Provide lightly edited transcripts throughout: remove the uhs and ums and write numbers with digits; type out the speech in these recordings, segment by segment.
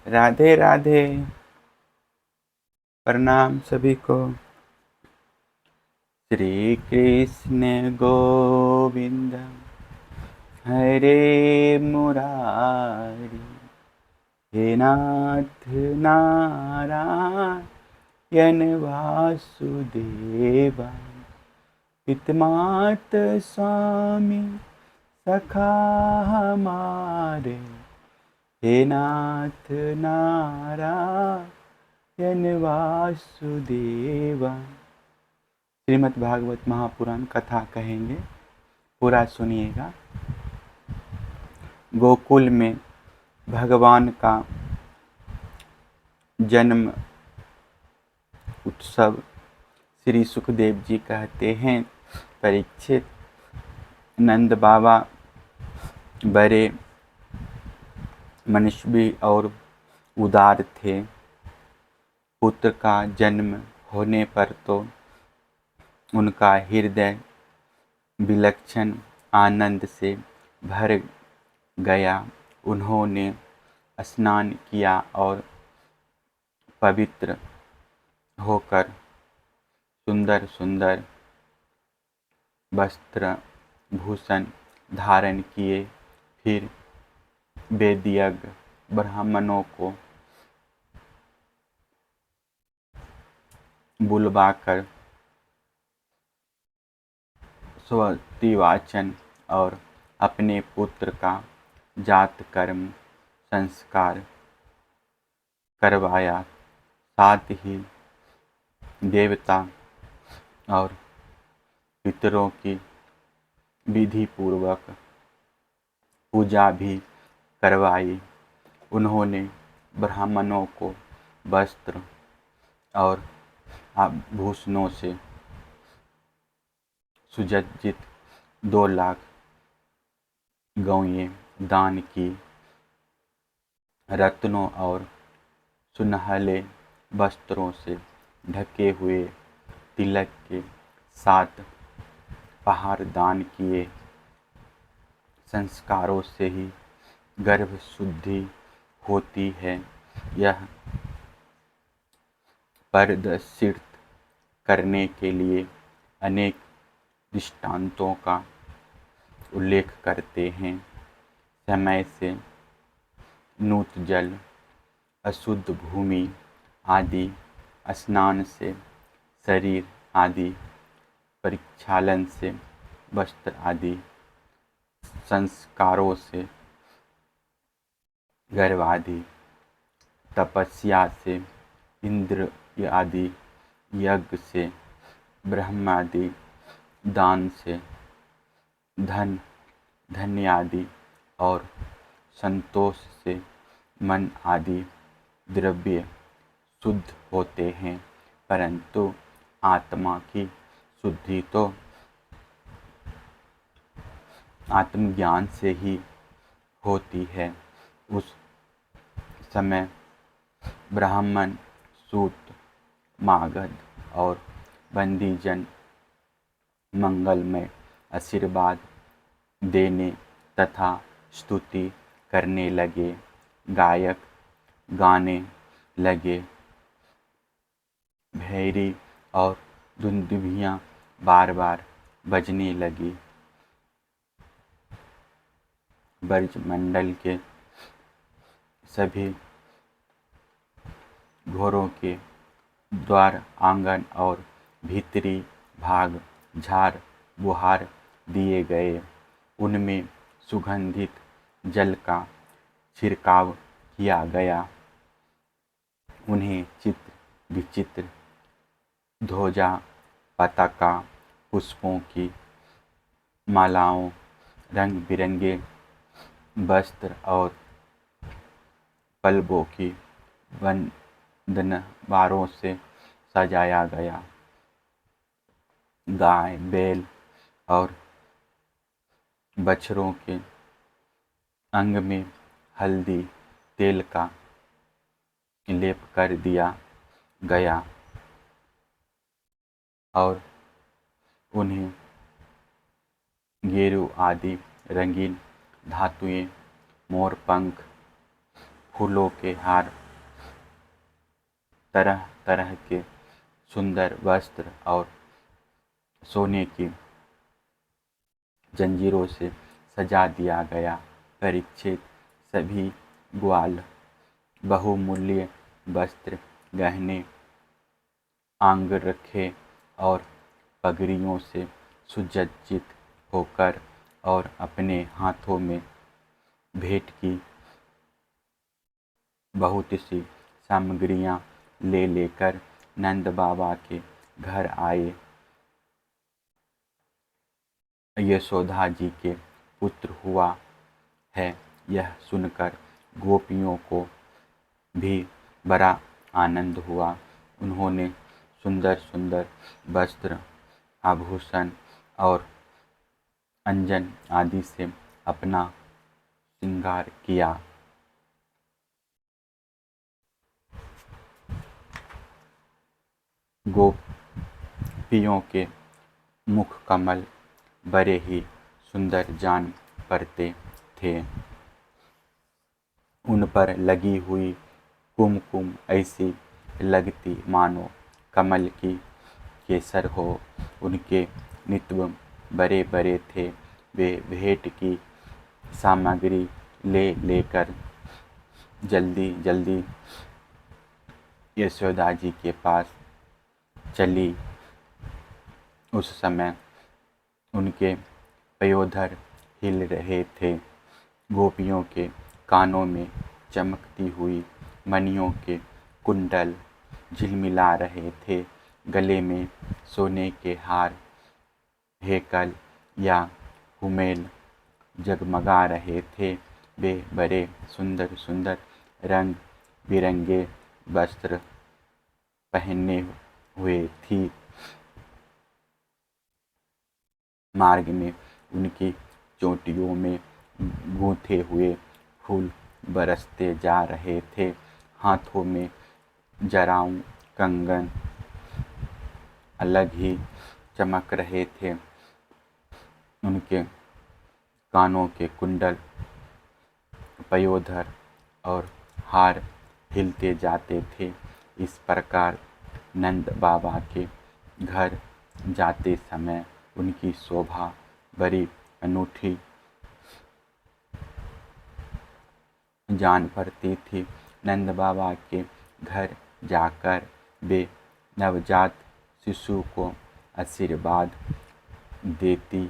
राधे राधे। प्रणाम सभी को। श्री कृष्ण गोविंद हरे मुरारी, हे नाथ नारायण वासुदेवा, पितमात स्वामी सखा हमारे, हे नाथ नारायण वासुदेवा। श्रीमद् भागवत महापुराण कथा कहेंगे, पूरा सुनिएगा। गोकुल में भगवान का जन्म उत्सव श्री सुखदेव जी कहते हैं, परीक्षित नंद बाबा बड़े मनस्वी और उदार थे। पुत्र का जन्म होने पर तो उनका हृदय विलक्षण आनंद से भर गया। उन्होंने स्नान किया और पवित्र होकर सुंदर सुंदर वस्त्र भूषण धारण किए। फिर वेदज्ञ ब्राह्मणों को बुलवाकर स्वस्तिवाचन और अपने पुत्र का जात कर्म संस्कार करवाया। साथ ही देवता और पितरों की विधि पूर्वक पूजा भी करवाई। उन्होंने ब्राह्मणों को वस्त्र और आभूषणों से सुसज्जित 2 लाख गौएं दान की। रत्नों और सुनहले वस्त्रों से ढके हुए तिलक के 7 पहाड़ दान किए। संस्कारों से ही गर्भ शुद्धि होती है, यह प्रदर्शित करने के लिए अनेक दृष्टांतों का उल्लेख करते हैं। समय से नूत जल, अशुद्ध भूमि आदि, स्नान से शरीर आदि, प्रक्षालन से वस्त्र आदि, संस्कारों से गर्भ आदि, तपस्या से इंद्र आदि, यज्ञ से ब्रह्म आदि, दान से धन धन्य आदि और संतोष से मन आदि द्रव्य शुद्ध होते हैं। परंतु आत्मा की शुद्धि तो आत्मज्ञान से ही होती है। उस समय ब्राह्मण, सूत, मागध और बंदीजन मंगलमय आशीर्वाद देने तथा स्तुति करने लगे। गायक गाने लगे, भैरी और दुंदुभियाँ बार बार बजने लगी। ब्रजमंडल के सभी घरों के द्वार, आंगन और भीतरी भाग झाड़ बुहार दिए गए। उनमें सुगंधित जल का छिड़काव किया गया। उन्हें चित्र विचित्र ध्वजा, पताका, पुष्पों की मालाओं, रंग बिरंगे वस्त्र और पल्लवों की बंधनवारों से सजाया गया। गाय, बैल और बछड़ों के अंग में हल्दी तेल का लेप कर दिया गया और उन्हें गेरू आदि रंगीन धातुएं, मोर पंख फूलों के हार, तरह तरह के सुंदर वस्त्र और सोने की जंजीरों से सजा दिया गया। परीक्षित सभी ग्वाल, बहुमूल्य वस्त्र, गहने, अंगरखे और पगड़ियों से सुसज्जित होकर और अपने हाथों में भेंट की बहुत सी सामग्रियां ले लेकर नंद बाबा के घर आए। यशोदा जी के पुत्र हुआ है, यह सुनकर गोपियों को भी बड़ा आनंद हुआ। उन्होंने सुंदर सुंदर वस्त्र, आभूषण और अंजन आदि से अपना श्रृंगार किया। गोपियों के मुख कमल बड़े ही सुंदर जान पड़ते थे। उन पर लगी हुई कुमकुम ऐसी लगती मानो कमल की केसर हो। उनके नेत्र बड़े बड़े थे। वे भेंट की सामग्री ले लेकर जल्दी जल्दी यशोदा जी के पास चली। उस समय उनके पयोधर हिल रहे थे। गोपियों के कानों में चमकती हुई मणियों के कुंडल झिलमिला रहे थे। गले में सोने के हार, हेकल या हुमेल जगमगा रहे थे। वे बड़े सुंदर सुंदर रंग बिरंगे वस्त्र पहने हुए थी। मार्ग में उनकी चोटियों में गूंथे हुए फूल बरसते जा रहे थे। हाथों में जराऊ कंगन अलग ही चमक रहे थे। उनके कानों के कुंडल, पयोधर और हार हिलते जाते थे। इस प्रकार नंद बाबा के घर जाते समय उनकी शोभा बड़ी अनूठी जान पड़ती थी। नंद बाबा के घर जाकर वे नवजात शिशु को आशीर्वाद देती,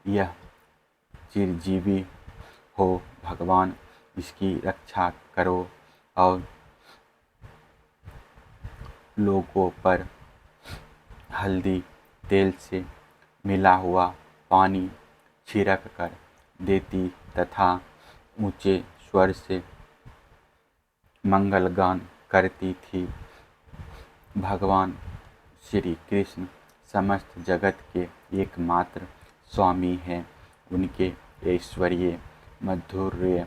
यह चिरंजीवी हो, भगवान इसकी रक्षा करो, और लोगों पर हल्दी तेल से मिला हुआ पानी छिड़क कर देती तथा ऊंचे स्वर से मंगलगान करती थी। भगवान श्री कृष्ण समस्त जगत के एकमात्र स्वामी हैं। उनके ऐश्वर्य, माधुर्य,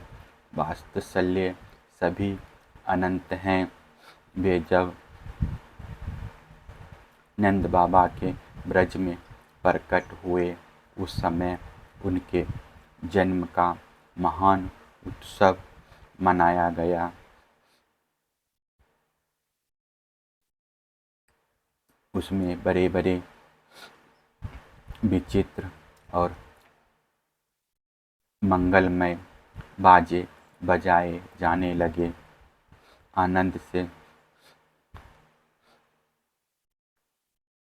वात्सल्य सभी अनंत हैं। वे जब नंद बाबा के ब्रज में प्रकट हुए, उस समय उनके जन्म का महान उत्सव मनाया गया। उसमें बड़े बड़े विचित्र और मंगलमय बाजे बजाए जाने लगे। आनंद से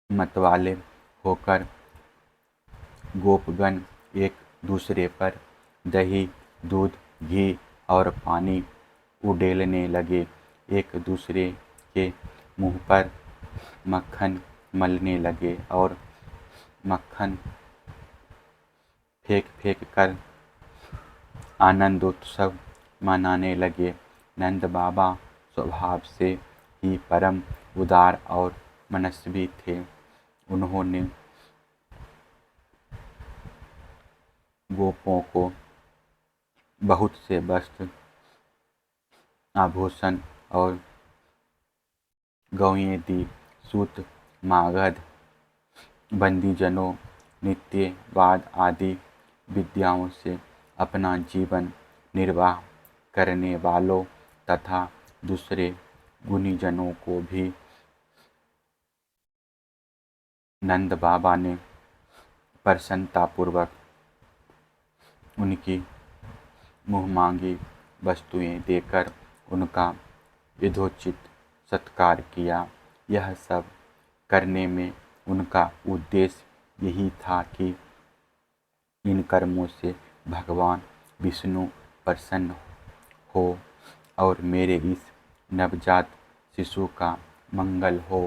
मतवाले होकर गोपगण एक दूसरे पर दही, दूध, घी और पानी उड़ेलने लगे। एक दूसरे के मुंह पर मक्खन मलने लगे और मक्खन फेंक फेंक कर आनंदोत्सव मनाने लगे। नंद बाबा स्वभाव से ही परम उदार और मनस्वी थे। उन्होंने गोपों को बहुत से वस्त्र, आभूषण और गौएं दी। सूत, मागध, बंदीजनों, नृत्य, वाद आदि विद्याओं से अपना जीवन निर्वाह करने वालों तथा दूसरे गुणीजनों को भी नंद बाबा ने प्रसन्नतापूर्वक उनकी मुँहमांगी वस्तुएं देकर उनका यथोचित सत्कार किया। यह सब करने में उनका उद्देश्य यही था कि इन कर्मों से भगवान विष्णु प्रसन्न हो और मेरे इस नवजात शिशु का मंगल हो।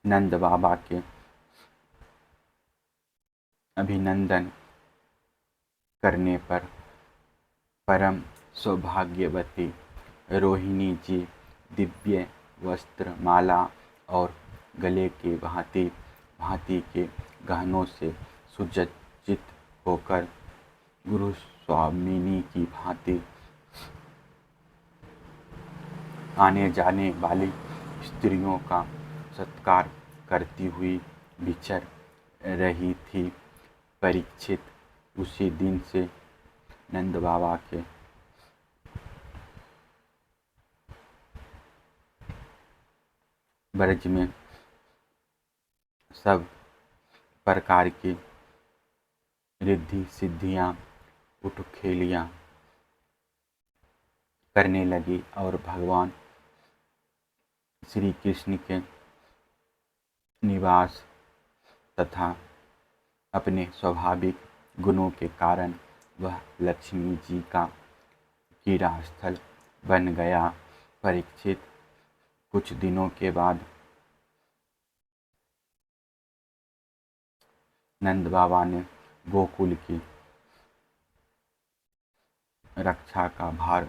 नंद बाबा के अभिनंदन करने पर परम सौभाग्यवती रोहिणी जी दिव्य वस्त्र, माला और गले के भांति भांति के गहनों से सुसज्जित होकर गुरु स्वामिनी की भांति आने जाने वाली स्त्रियों का सत्कार करती हुई विचर रही थी। परीक्षित उसी दिन से नंद बाबा के ब्रज में सब प्रकार की रिद्धि सिद्धियां उठखेलियां करने लगी और भगवान श्री कृष्ण के निवास तथा अपने स्वाभाविक गुणों के कारण वह लक्ष्मी जी का क्रीड़ास्थल बन गया। परीक्षित कुछ दिनों के बाद नंद बाबा ने गोकुल की रक्षा का भार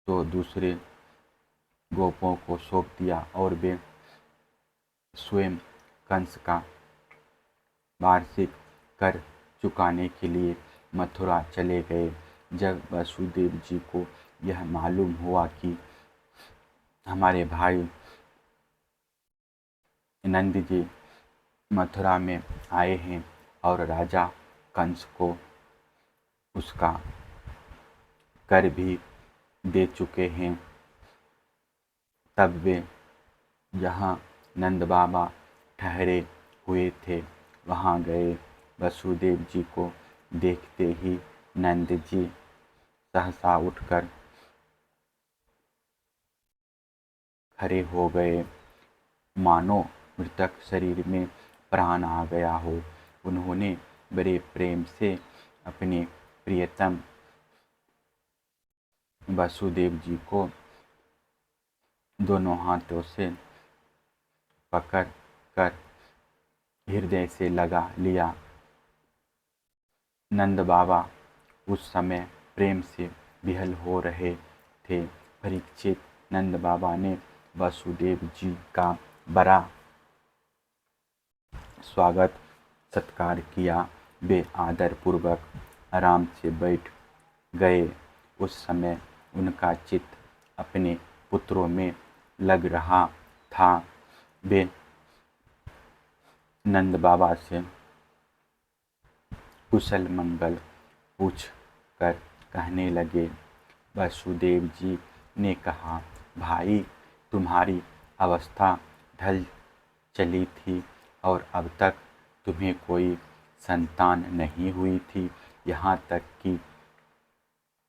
तो दूसरे गोपों को सौंप दिया और वे स्वयं कंस का वार्षिक कर चुकाने के लिए मथुरा चले गए। जब वसुदेव जी को यह मालूम हुआ कि हमारे भाई नंद जी मथुरा में आए हैं और राजा कंस को उसका कर भी दे चुके हैं, तब वे जहाँ नंद बाबा ठहरे हुए थे वहाँ गए। वसुदेव जी को देखते ही नंद जी सहसा उठकर खड़े हो गए, मानो मृतक शरीर में प्राण आ गया हो। उन्होंने बड़े प्रेम से अपने प्रियतम वसुदेव जी को दोनों हाथों से पकड़ कर हृदय से लगा लिया। नंद बाबा उस समय प्रेम से विह्वल हो रहे थे। परीक्षित नंद बाबा ने वसुदेव जी का बड़ा स्वागत सत्कार किया। वे आदरपूर्वक आराम से बैठ गए। उस समय उनका चित्त अपने पुत्रों में लग रहा था। वे नंद बाबा से कुशल मंगल पूछ कर कहने लगे। वसुदेव जी ने कहा, भाई, तुम्हारी अवस्था ढल चली थी और अब तक तुम्हें कोई संतान नहीं हुई थी, यहाँ तक कि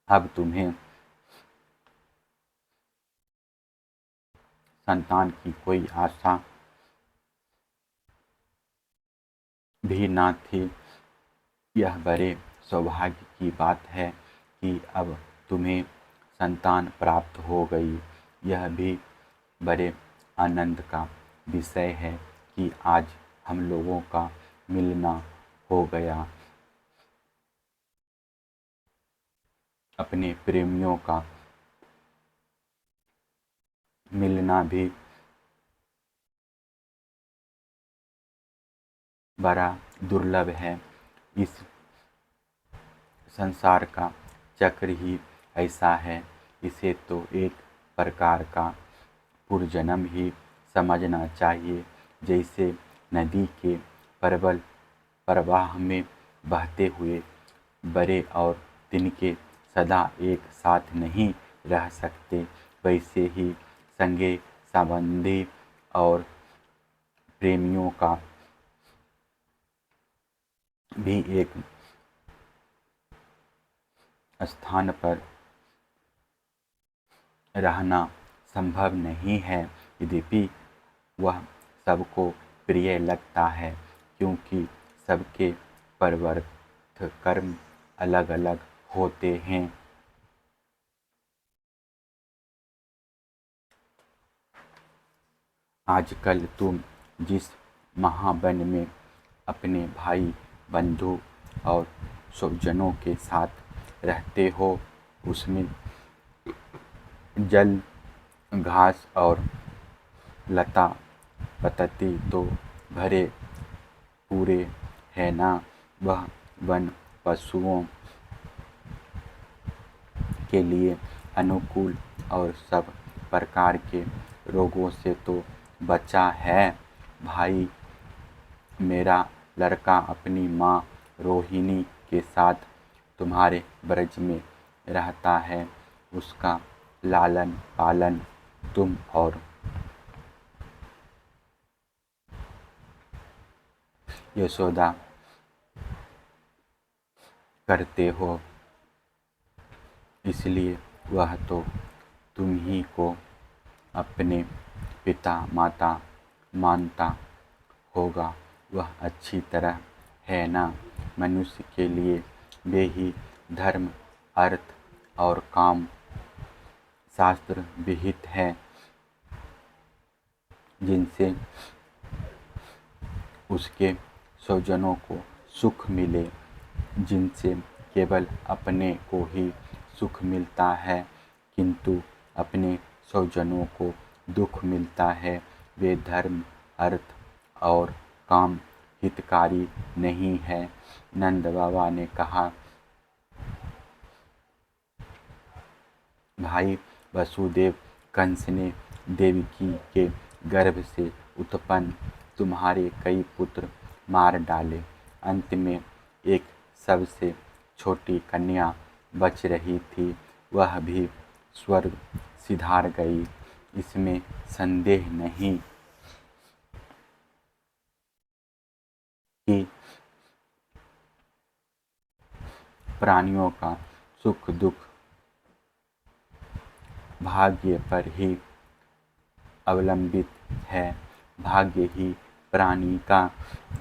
अब तुम्हें संतान की कोई आशा भी न थी। यह बड़े सौभाग्य की बात है कि अब तुम्हें संतान प्राप्त हो गई। यह भी बड़े आनंद का विषय है कि आज हम लोगों का मिलना हो गया। अपने प्रेमियों का मिलना भी बड़ा दुर्लभ है। इस संसार का चक्र ही ऐसा है। इसे तो एक प्रकार का पुनर्जन्म ही समझना चाहिए। जैसे नदी के प्रबल प्रवाह में बहते हुए बड़े और तिनके सदा एक साथ नहीं रह सकते, वैसे ही संगे संबंधी और प्रेमियों का भी एक स्थान पर रहना संभव नहीं है। यद्यपि वह सबको प्रिय लगता है, क्योंकि सबके परवर्त कर्म अलग अलग होते हैं। आजकल तुम जिस महावन में अपने भाई बंधु और स्वजनों के साथ रहते हो, उसमें जल घास और लता पतती तो भरे पूरे है ना। वह वन पशुओं के लिए अनुकूल और सब प्रकार के रोगों से तो बचा है। भाई मेरा लड़का अपनी माँ रोहिणी के साथ तुम्हारे ब्रज में रहता है। उसका लालन पालन तुम और यशोदा करते हो, इसलिए वह तो तुम ही को अपने पिता माता मानता होगा। वह अच्छी तरह है ना। मनुष्य के लिए वे ही धर्म अर्थ और काम शास्त्र विहित है, जिनसे उसके स्वजनों को सुख मिले। जिनसे केवल अपने को ही सुख मिलता है, किंतु अपने स्वजनों को दुख मिलता है, वे धर्म अर्थ और काम हितकारी नहीं है। नंद बाबा ने कहा, भाई वसुदेव, कंस ने देवकी के गर्भ से उत्पन्न तुम्हारे कई पुत्र मार डाले। अंत में एक सबसे छोटी कन्या बच रही थी, वह भी स्वर्ग सिधार गई, इसमें संदेह नहीं कि प्राणियों का सुख दुख भाग्य पर ही अवलंबित है। भाग्य ही प्राणी का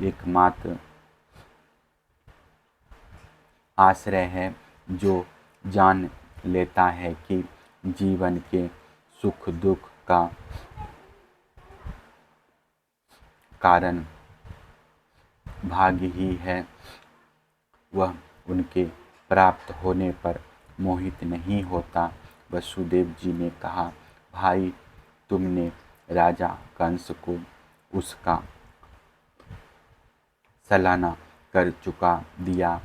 एकमात्र आश्रय है, जो जान लेता है कि जीवन के सुख दुख का कारण भाग्य ही है। वह उनके प्राप्त होने पर मोहित नहीं होता। वसुदेव जी ने कहा, भाई तुमने राजा कंस को उसका सालाना कर चुका दिया,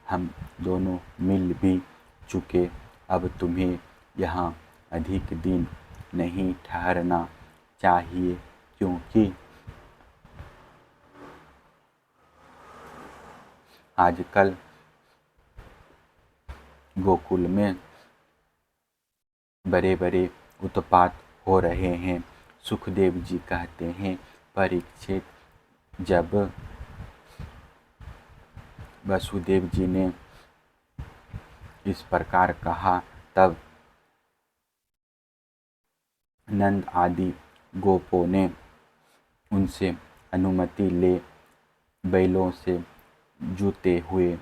हम दोनों मिल भी चुके। अब तुम्हें यहाँ अधिक दिन नहीं ठहरना चाहिए, क्योंकि आजकल गोकुल में बड़े बड़े उत्पात हो रहे हैं। सुखदेव जी कहते हैं, परीक्षित, जब वसुदेव जी ने इस प्रकार कहा, तब नंद आदि गोपों ने उनसे अनुमति ले बैलों से जुते हुए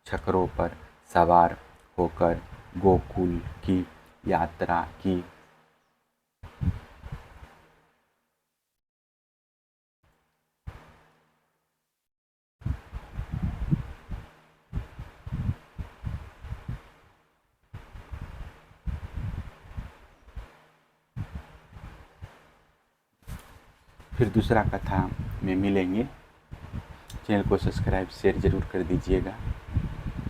छकरों पर सवार होकर गोकुल की यात्रा की। फिर दूसरा कथा में मिलेंगे। चैनल को सब्सक्राइब शेयर ज़रूर कर दीजिएगा।